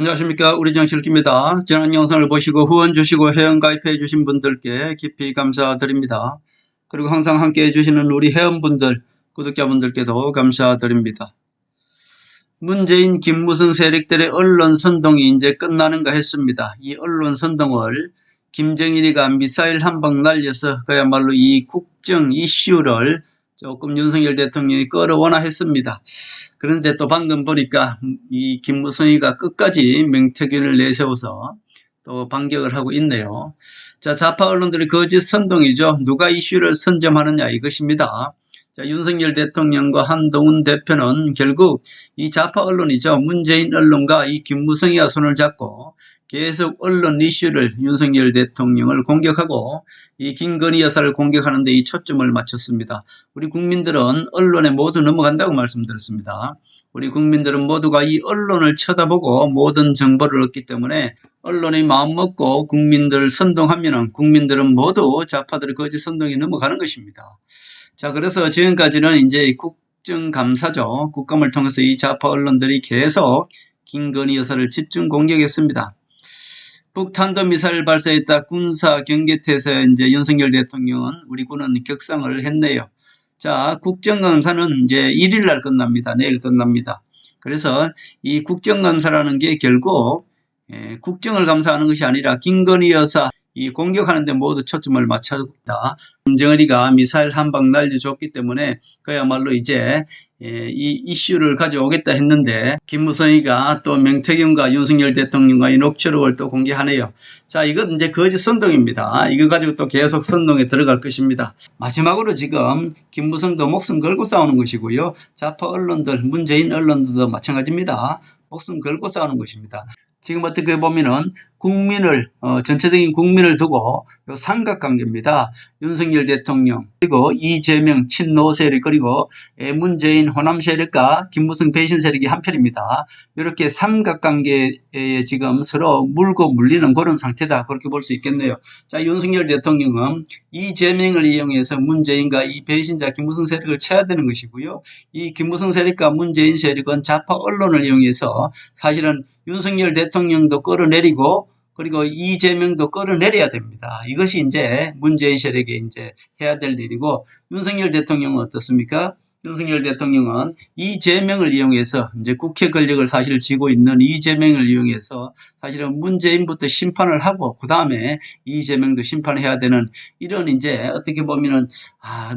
안녕하십니까. 우리정실기입니다. 지난 영상을 보시고 후원 주시고 회원가입해 주신 분들께 깊이 감사드립니다. 그리고 항상 함께 해주시는 우리 회원분들, 구독자분들께도 감사드립니다. 문재인, 김무성 세력들의 언론 선동이 이제 끝나는가 했습니다. 이 언론 선동을 김정일이가 미사일 한 방 날려서 그야말로 이 국정 이슈를 조금 윤석열 대통령이 끌어오나 했습니다. 그런데 또 방금 보니까 이 김무성이가 끝까지 명태균을 내세워서 또 반격을 하고 있네요. 자, 좌파 언론들이 거짓 선동이죠. 누가 이슈를 선점하느냐 이것입니다. 자, 윤석열 대통령과 한동훈 대표는 결국 이 좌파 언론이죠. 문재인 언론과 이 김무성이가 손을 잡고 계속 언론 이슈를 윤석열 대통령을 공격하고 이 김건희 여사를 공격하는 데 이 초점을 맞췄습니다. 우리 국민들은 언론에 모두 넘어간다고 말씀드렸습니다. 우리 국민들은 모두가 이 언론을 쳐다보고 모든 정보를 얻기 때문에 언론이 마음먹고 국민들을 선동하면 국민들은 모두 좌파들의 거짓 선동에 넘어가는 것입니다. 자, 그래서 지금까지는 이제 국정감사죠. 국감을 통해서 이 좌파 언론들이 계속 김건희 여사를 집중 공격했습니다. 북탄도미사일 발사했다 군사 경계태세 이제 윤석열 대통령은 우리 군은 격상을 했네요. 자, 국정감사는 이제 1일 날 끝납니다. 내일 끝납니다. 그래서 이 국정감사라는 게 결국 국정을 감사하는 것이 아니라 김건희 여사 이 공격하는 데 모두 초점을 맞췄다. 김정은이가 미사일 한 방 날려줬기 때문에 그야말로 이제 이 이슈를 가져오겠다 했는데 김무성이가 또 명태균과 윤석열 대통령과의 녹취록을 또 공개하네요. 자, 이건 이제 거짓 선동입니다. 이거 가지고 또 계속 선동에 들어갈 것입니다. 마지막으로 지금 김무성도 목숨 걸고 싸우는 것이고요. 좌파 언론들, 문재인 언론들도 마찬가지입니다. 목숨 걸고 싸우는 것입니다. 지금 어떻게 보면은 국민을 전체적인 국민을 두고 요 삼각관계입니다. 윤석열 대통령 그리고 이재명 친노 세력 그리고 문재인 호남 세력과 김무성 배신 세력이 한편입니다. 이렇게 삼각관계에 지금 서로 물고 물리는 그런 상태다 그렇게 볼 수 있겠네요. 자, 윤석열 대통령은 이재명을 이용해서 문재인과 이 배신자 김무성 세력을 쳐야 되는 것이고요. 이 김무성 세력과 문재인 세력은 좌파 언론을 이용해서 사실은 윤석열 대통령도 끌어내리고 그리고 이재명도 끌어내려야 됩니다. 이것이 이제 문재인 세력에 이제 해야 될 일이고 윤석열 대통령은 어떻습니까? 윤석열 대통령은 이재명을 이용해서 이제 국회 권력을 사실 쥐고 있는 이재명을 이용해서 사실은 문재인부터 심판을 하고 그 다음에 이재명도 심판해야 되는 이런 이제 어떻게 보면은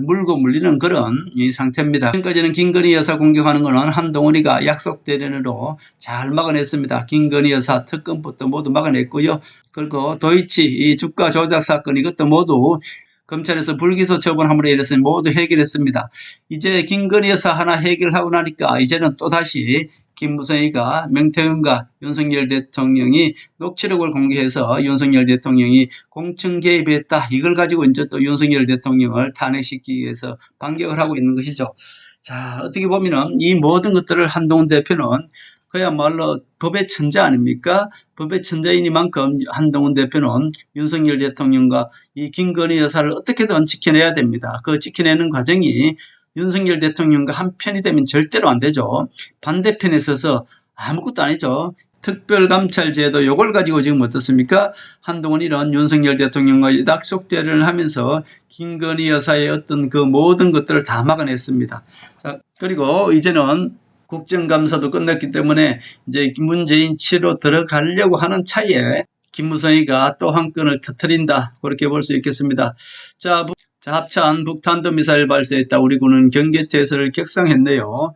물고 물리는 그런 이 상태입니다. 지금까지는 김건희 여사 공격하는 거는 한동훈이가 약속 대련으로 잘 막아냈습니다. 김건희 여사 특검부터 모두 막아냈고요. 그리고 도이치 이 주가 조작 사건 이것도 모두 검찰에서 불기소 처분함으로 인해서 모두 해결했습니다. 이제 김건희 여사 하나 해결하고 나니까 이제는 또다시 김무성이가 명태균과 윤석열 대통령이 녹취록을 공개해서 윤석열 대통령이 공천 개입했다. 이걸 가지고 이제 또 윤석열 대통령을 탄핵시키기 위해서 반격을 하고 있는 것이죠. 자, 어떻게 보면은 이 모든 것들을 한동훈 대표는 그야말로 법의 천재 아닙니까? 법의 천재이니만큼 한동훈 대표는 윤석열 대통령과 이 김건희 여사를 어떻게든 지켜내야 됩니다. 그 지켜내는 과정이 윤석열 대통령과 한 편이 되면 절대로 안 되죠. 반대편에 서서 아무것도 아니죠. 특별감찰제도 요걸 가지고 지금 어떻습니까? 한동훈이는 윤석열 대통령과 약속 대련을 하면서 김건희 여사의 어떤 그 모든 것들을 다 막아냈습니다. 자, 그리고 이제는 국정감사도 끝났기 때문에 이제 문재인 치로 들어가려고 하는 차에 김무성이가 또 한 건을 터뜨린다 그렇게 볼 수 있겠습니다. 자, 합참 북탄도미사일 발사했다. 우리 군은 경계태세를 격상했네요.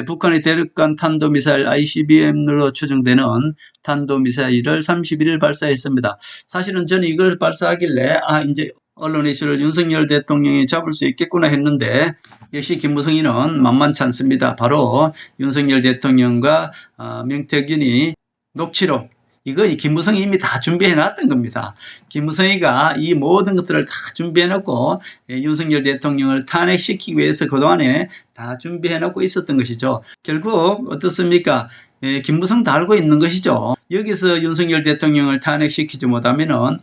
북한의 대륙간 탄도미사일 ICBM으로 추정되는 탄도미사일을 31일 발사했습니다. 사실은 저는 이걸 발사하길래 이제 언론 이슈를 윤석열 대통령이 잡을 수 있겠구나 했는데 역시 김무성이는 만만치 않습니다. 바로 윤석열 대통령과 명태균이 녹취록 이거 김무성이 이미 다 준비해 놨던 겁니다. 김무성이가 이 모든 것들을 다 준비해 놓고 윤석열 대통령을 탄핵시키기 위해서 그동안에 다 준비해 놓고 있었던 것이죠. 결국 어떻습니까? 김무성도 알고 있는 것이죠. 여기서 윤석열 대통령을 탄핵시키지 못하면은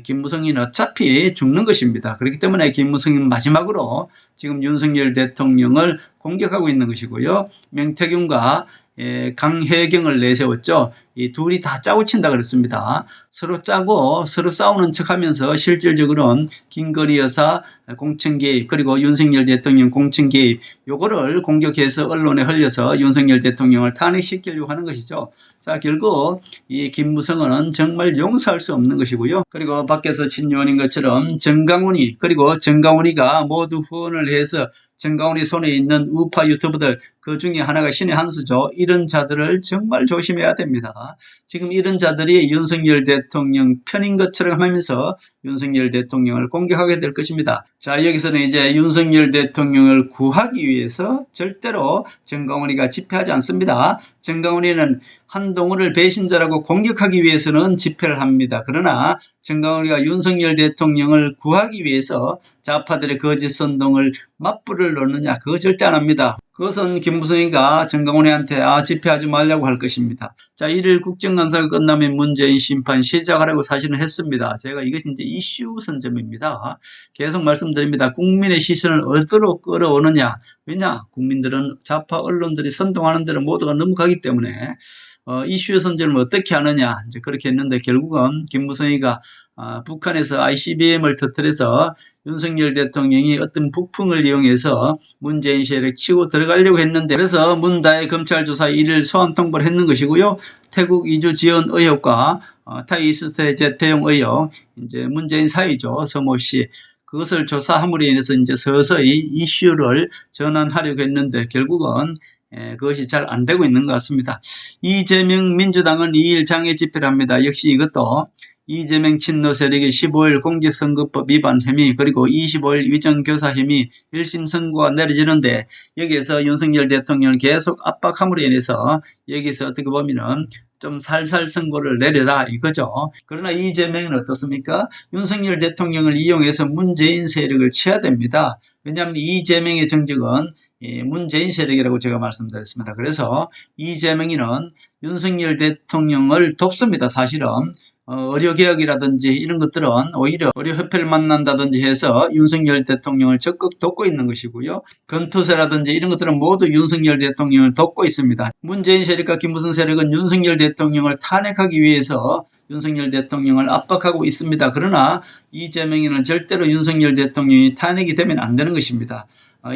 김무성이는 어차피 죽는 것입니다. 그렇기 때문에 김무성은 마지막으로 지금 윤석열 대통령을 공격하고 있는 것이고요. 명태균과 강혜경을 내세웠죠. 이 둘이 다 짜고 친다 그랬습니다. 서로 짜고 서로 싸우는 척하면서 실질적으로는 김건희 여사 공천 개입 그리고 윤석열 대통령 공천 개입 요거를 공격해서 언론에 흘려서 윤석열 대통령을 탄핵시키려고 하는 것이죠. 자, 결국 이 김무성은 정말 용서할 수 없는 것이고요. 그리고 밖에서 친윤인 것처럼 정강훈이 그리고 정강훈이가 모두 후원을 해서 정강훈이 손에 있는 우파 유튜버들 그 중에 하나가 신의 한 수죠. 이런 자들을 정말 조심해야 됩니다. 지금 이런 자들이 윤석열 대통령 편인 것처럼 하면서 윤석열 대통령을 공격하게 될 것입니다. 자, 여기서는 이제 윤석열 대통령을 구하기 위해서 절대로 정강훈이가 집회하지 않습니다. 정강훈이는 한동훈을 배신자라고 공격하기 위해서는 집회를 합니다. 그러나 정강훈이가 윤석열 대통령을 구하기 위해서 좌파들의 거짓 선동을 맞불을 놓느냐, 그거 절대 안 합니다. 그것은 김무성이가 정강훈이한테 집회하지 말라고 할 것입니다. 자, 1일 국정감사가 끝나면 문재인 심판 시작하라고 사실은 했습니다. 제가 이것이 이제 이슈 선점입니다. 계속 말씀드립니다. 국민의 시선을 어디로 끌어오느냐. 왜냐? 국민들은 좌파 언론들이 선동하는 대로 모두가 넘어가기 때문에 이슈 선점을 어떻게 하느냐. 이제 그렇게 했는데 결국은 김무성이가 북한에서 ICBM을 터뜨려서 윤석열 대통령이 어떤 북풍을 이용해서 문재인 세력 치고 들어가려고 했는데 그래서 문다의 검찰 조사 1일 소환 통보를 했는 것이고요. 태국 이주 지원 의혹과 타이스트 제태용 의혹, 이제 문재인 사이죠. 서모 씨. 그것을 조사함으로 인해서 이제 서서히 이슈를 전환하려고 했는데 결국은 그것이 잘 안 되고 있는 것 같습니다. 이재명 민주당은 2일 장애 집회를 합니다. 역시 이것도 이재명 친노 세력의 15일 공직선거법 위반 혐의 그리고 25일 위정교사 혐의 1심 선고가 내려지는데 여기에서 윤석열 대통령을 계속 압박함으로 인해서 여기서 어떻게 보면은 좀 살살 선고를 내려라 이거죠. 그러나 이재명은 어떻습니까? 윤석열 대통령을 이용해서 문재인 세력을 쳐야 됩니다. 왜냐하면 이재명의 정적은 문재인 세력이라고 제가 말씀드렸습니다. 그래서 이재명이는 윤석열 대통령을 돕습니다. 사실은 의료개혁이라든지 이런 것들은 오히려 의료협회를 만난다든지 해서 윤석열 대통령을 적극 돕고 있는 것이고요. 건투세라든지 이런 것들은 모두 윤석열 대통령을 돕고 있습니다. 문재인 세력과 김무성 세력은 윤석열 대통령을 탄핵하기 위해서 윤석열 대통령을 압박하고 있습니다. 그러나 이재명이는 절대로 윤석열 대통령이 탄핵이 되면 안 되는 것입니다.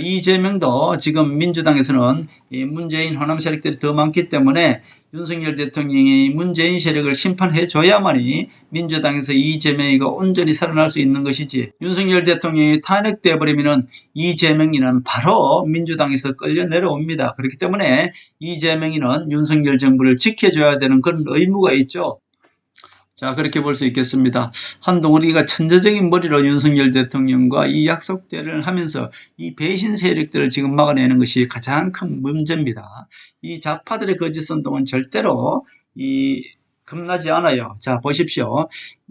이재명도 지금 민주당에서는 문재인 호남 세력들이 더 많기 때문에 윤석열 대통령이 문재인 세력을 심판해 줘야만이 민주당에서 이재명이가 온전히 살아날 수 있는 것이지 윤석열 대통령이 탄핵되어 버리면 이재명이는 바로 민주당에서 끌려 내려옵니다. 그렇기 때문에 이재명이는 윤석열 정부를 지켜줘야 되는 그런 의무가 있죠. 자, 그렇게 볼 수 있겠습니다. 한동훈이가 천재적인 머리로 윤석열 대통령과 이 약속대를 하면서 이 배신 세력들을 지금 막아내는 것이 가장 큰 문제입니다. 이 좌파들의 거짓 선동은 절대로 겁나지 않아요. 자, 보십시오.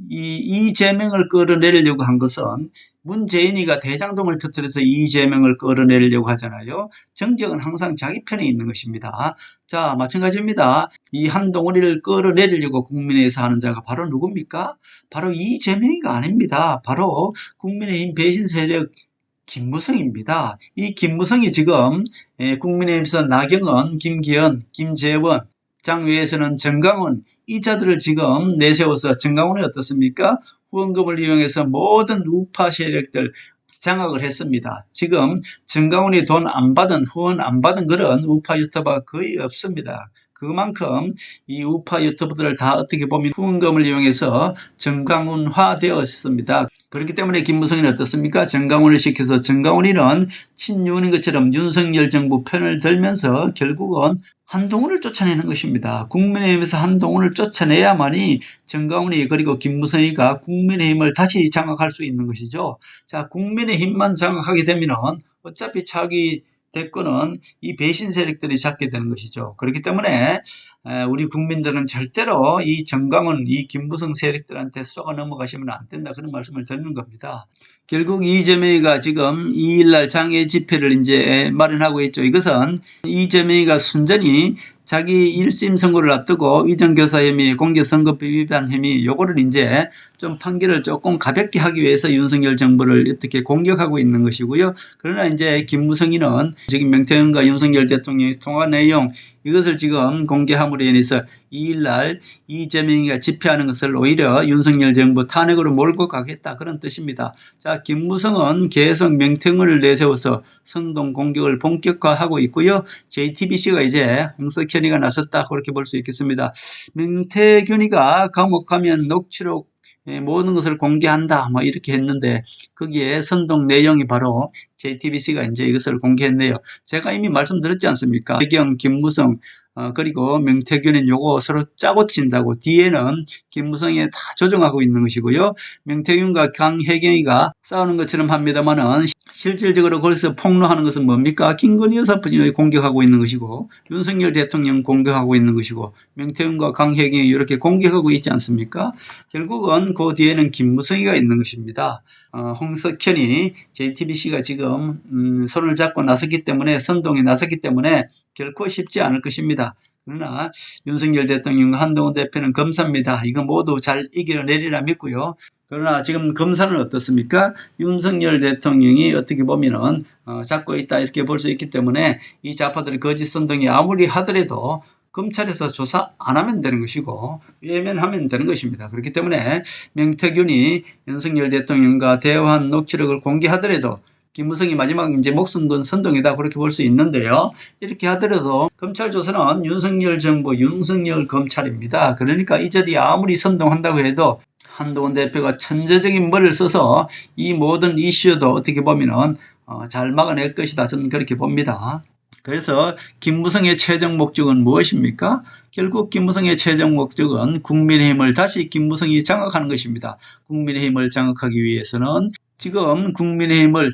이재명을 끌어내리려고 한 것은 문재인이가 대장동을 터뜨려서 이재명을 끌어내리려고 하잖아요. 정적은 항상 자기 편에 있는 것입니다. 자, 마찬가지입니다. 이 한동훈이를 끌어내리려고 국민의힘에서 하는 자가 바로 누굽니까? 바로 이재명이가 아닙니다. 바로 국민의힘 배신 세력 김무성입니다. 이 김무성이 지금 국민의힘에서 나경원, 김기현, 김재원, 장외에서는 정강훈 이 자들을 지금 내세워서 정강훈이 어떻습니까? 후원금을 이용해서 모든 우파 세력들 장악을 했습니다. 지금 정강훈이 돈 안 받은 후원 안 받은 그런 우파 유튜버가 거의 없습니다. 그만큼 이 우파 유튜버들을 다 어떻게 보면 후원금을 이용해서 정강훈화 되었습니다. 그렇기 때문에 김무성이는 어떻습니까? 정강훈을 시켜서 정강훈이는 친윤인 것처럼 윤석열 정부 편을 들면서 결국은 한동훈을 쫓아내는 것입니다. 국민의힘에서 한동훈을 쫓아내야만이 정강훈이 그리고 김무성이가 국민의힘을 다시 장악할 수 있는 것이죠. 자, 국민의힘만 장악하게 되면은 어차피 차기 대권은 이 배신 세력들이 잡게 되는 것이죠. 그렇기 때문에 우리 국민들은 절대로 이 정강훈, 이 김무성 세력들한테 쏘아 넘어가시면 안 된다. 그런 말씀을 드리는 겁니다. 결국 이재명이가 지금 2일날 장애 집회를 이제 마련하고 있죠. 이것은 이재명이가 순전히 자기 1심 선고를 앞두고 위정교사 혐의, 공직선거법 위반 혐의 요거를 이제 좀 판결을 조금 가볍게 하기 위해서 윤석열 정부를 어떻게 공격하고 있는 것이고요. 그러나 이제 김무성이는 지금 명태균과 윤석열 대통령의 통화 내용 이것을 지금 공개함으로 인해서 2일날 이재명이가 집회하는 것을 오히려 윤석열 정부 탄핵으로 몰고 가겠다 그런 뜻입니다. 자, 김무성은 계속 명태균을 내세워서 선동 공격을 본격화하고 있고요. JTBC가 이제 홍석현이가 나섰다 그렇게 볼 수 있겠습니다. 명태균이가 감옥 가면 녹취록 모든 것을 공개한다 뭐 이렇게 했는데 거기에 선동 내용이 바로 JTBC가 이제 이것을 공개했네요. 제가 이미 말씀드렸지 않습니까? 배경 김무성 그리고 명태균은 요거 서로 짜고 친다고 뒤에는 김무성이 다 조종하고 있는 것이고요. 명태균과 강혜경이가 싸우는 것처럼 합니다만은 실질적으로 거기서 폭로하는 것은 뭡니까? 김건희 여사분이 공격하고 있는 것이고 윤석열 대통령 공격하고 있는 것이고 명태균과 강혜경이 이렇게 공격하고 있지 않습니까? 결국은 그 뒤에는 김무성이가 있는 것입니다. 홍석현이 JTBC가 지금 손을 잡고 나섰기 때문에 선동에 나섰기 때문에 결코 쉽지 않을 것입니다. 그러나 윤석열 대통령과 한동훈 대표는 검사입니다. 이거 모두 잘 이겨내리라 믿고요. 그러나 지금 검사는 어떻습니까? 윤석열 대통령이 어떻게 보면은 잡고 있다 이렇게 볼 수 있기 때문에 이 좌파들의 거짓 선동이 아무리 하더라도 검찰에서 조사 안 하면 되는 것이고 외면하면 되는 것입니다. 그렇기 때문에 명태균이 윤석열 대통령과 대화한 녹취록을 공개하더라도 김무성이 마지막 이제 목숨 건 선동이다 그렇게 볼 수 있는데요. 이렇게 하더라도 검찰 조사는 윤석열 정부, 윤석열 검찰입니다. 그러니까 이 자리에 아무리 선동한다고 해도 한동훈 대표가 천재적인 머리를 써서 이 모든 이슈도 어떻게 보면은 잘 막아낼 것이다. 저는 그렇게 봅니다. 그래서 김무성의 최종 목적은 무엇입니까? 결국 김무성의 최종 목적은 국민의힘을 다시 김무성이 장악하는 것입니다. 국민의힘을 장악하기 위해서는 지금 국민의힘을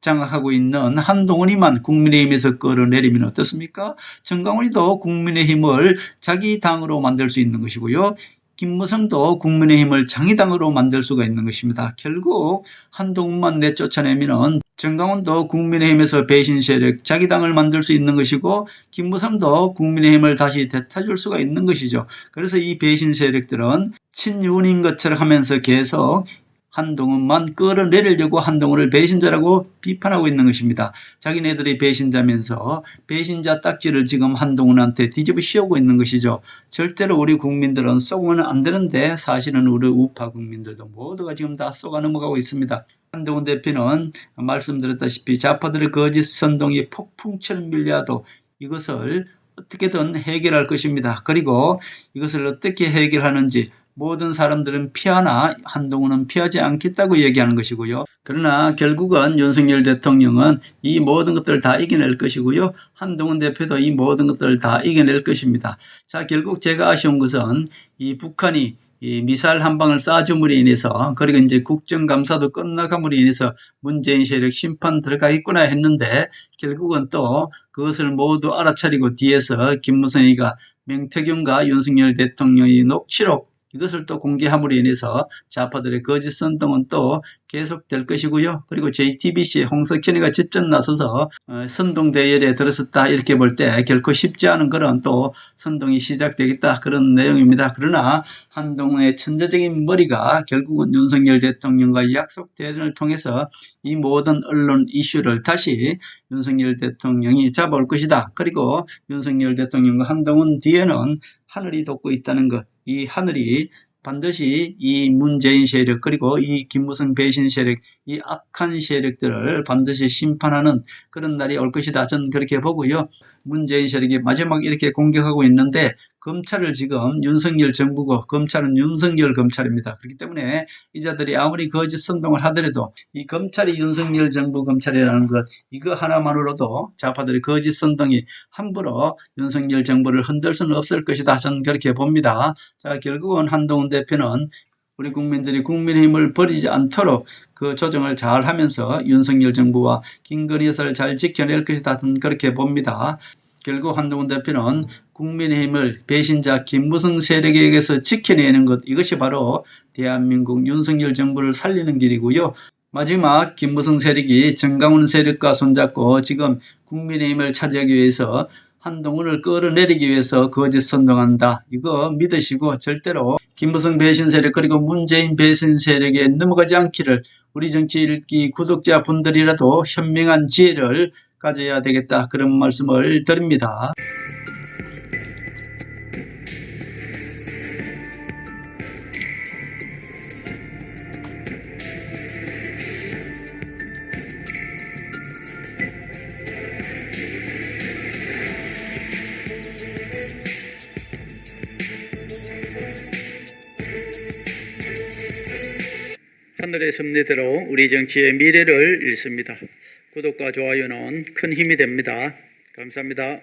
장악하고 있는 한동훈이만 국민의힘에서 끌어내리면 어떻습니까? 정강훈이도 국민의힘을 자기 당으로 만들 수 있는 것이고요. 김무성도 국민의힘을 장의당으로 만들 수가 있는 것입니다. 결국 한동훈만 내쫓아내면 정강훈도 국민의힘에서 배신 세력 자기 당을 만들 수 있는 것이고 김무성도 국민의힘을 다시 되찾을 수가 있는 것이죠. 그래서 이 배신 세력들은 친윤인 것처럼 하면서 계속 한동훈만 끌어내리려고 한동훈을 배신자라고 비판하고 있는 것입니다. 자기네들이 배신자면서 배신자 딱지를 지금 한동훈한테 뒤집어 씌우고 있는 것이죠. 절대로 우리 국민들은 쏘면 안 되는데 사실은 우리 우파 국민들도 모두가 지금 다 쏘가 넘어가고 있습니다. 한동훈 대표는 말씀드렸다시피 좌파들의 거짓 선동이 폭풍처럼 밀려도 이것을 어떻게든 해결할 것입니다. 그리고 이것을 어떻게 해결하는지 모든 사람들은 피하나 한동훈은 피하지 않겠다고 얘기하는 것이고요. 그러나 결국은 윤석열 대통령은 이 모든 것들을 다 이겨낼 것이고요. 한동훈 대표도 이 모든 것들을 다 이겨낼 것입니다. 자, 결국 제가 아쉬운 것은 이 북한이 이 미사일 한 방을 쏴줌으로 인해서 그리고 이제 국정감사도 끝나감으로 인해서 문재인 세력 심판 들어가 있구나 했는데 결국은 또 그것을 모두 알아차리고 뒤에서 김무성이가 명태균과 윤석열 대통령의 녹취록 이것을 또 공개함으로 인해서 좌파들의 거짓 선동은 또 계속될 것이고요. 그리고 JTBC 홍석현이가 직접 나서서 선동 대열에 들어섰다 이렇게 볼 때 결코 쉽지 않은 그런 또 선동이 시작되겠다 그런 내용입니다. 그러나 한동훈의 천재적인 머리가 결국은 윤석열 대통령과의 약속 대련을 통해서 이 모든 언론 이슈를 다시 윤석열 대통령이 잡아올 것이다. 그리고 윤석열 대통령과 한동훈 뒤에는 하늘이 돕고 있다는 것. 이 하늘이 반드시 이 문재인 세력 그리고 이 김무성 배신 세력 이 악한 세력들을 반드시 심판하는 그런 날이 올 것이다. 저는 그렇게 보고요. 문재인 세력이 마지막 이렇게 공격하고 있는데 검찰을 지금 윤석열 정부고 검찰은 윤석열 검찰입니다. 그렇기 때문에 이 자들이 아무리 거짓 선동을 하더라도 이 검찰이 윤석열 정부 검찰이라는 것 이거 하나만으로도 좌파들의 거짓 선동이 함부로 윤석열 정부를 흔들 수는 없을 것이다. 저는 그렇게 봅니다. 자, 결국은 한동훈 대표는 우리 국민들이 국민의힘을 버리지 않도록 그 조정을 잘 하면서 윤석열 정부와 김건희 여사를 잘 지켜낼 것이다. 저는 그렇게 봅니다. 결국 한동훈 대표는 국민의힘을 배신자 김무성 세력에게서 지켜내는 것 이것이 바로 대한민국 윤석열 정부를 살리는 길이고요. 마지막 김무성 세력이 정강훈 세력과 손잡고 지금 국민의힘을 차지하기 위해서 한동훈을 끌어내리기 위해서 거짓 선동한다. 이거 믿으시고 절대로 김무성 배신 세력 그리고 문재인 배신 세력에 넘어가지 않기를 우리 정치 읽기 구독자분들이라도 현명한 지혜를 가져야 되겠다. 그런 말씀을 드립니다. 오늘의 섭리대로 우리 정치의 미래를 읽습니다. 구독과 좋아요는 큰 힘이 됩니다. 감사합니다.